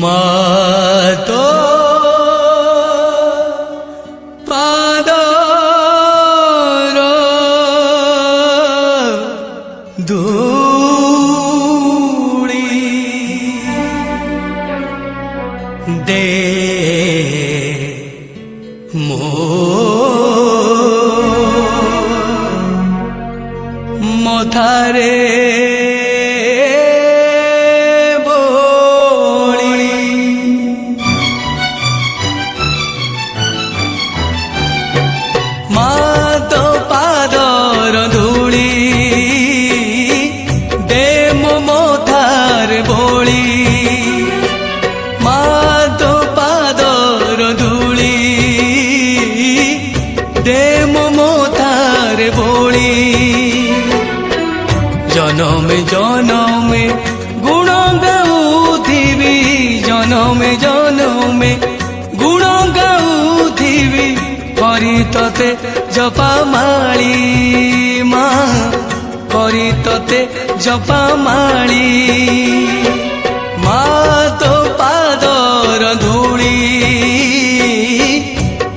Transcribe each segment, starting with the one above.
মা তো পাদর ধূলি দে মো মথারে জনমে জনমে গুণ গাউথিবি জনমে জনমে গুণ গাউথিবি করি তোতে জপামাଳି মা করি তোতে জপামাଳି মা তো পাদর ধূলি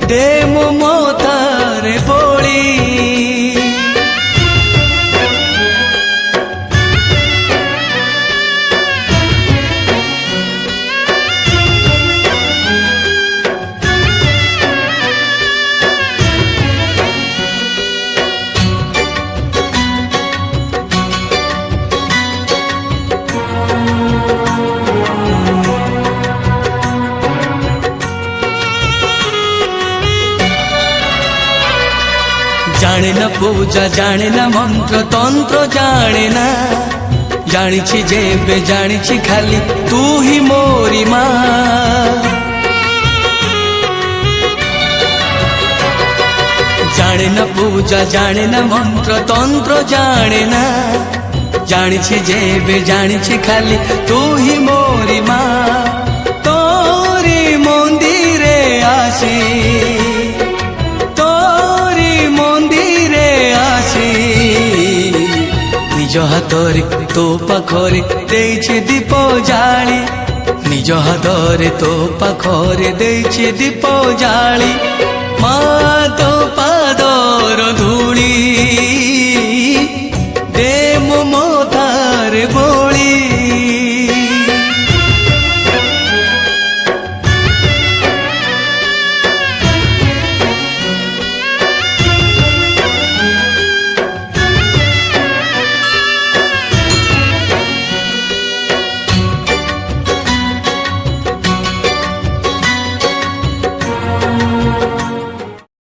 দে মো মথারে বଳି জানে না পূজা জানে না মন্ত্র তন্ত্র জানে না জানিছি যেবে জানিছি খালি তু হি মোরি মা জানে না পূজা জানে না মন্ত্র তন্ত্র জানে না জানিছি যেবে জানিছি খালি তু হি মোরি মা তোরি মন্দিরে আসি নিজ হাতরে তো পাখরে ଦେଇଛି দীপ জাଳି নিজ হাতরে তো পাখরে ଦେଇଛି দীপ জাଳି মা তো পাদর ধূলি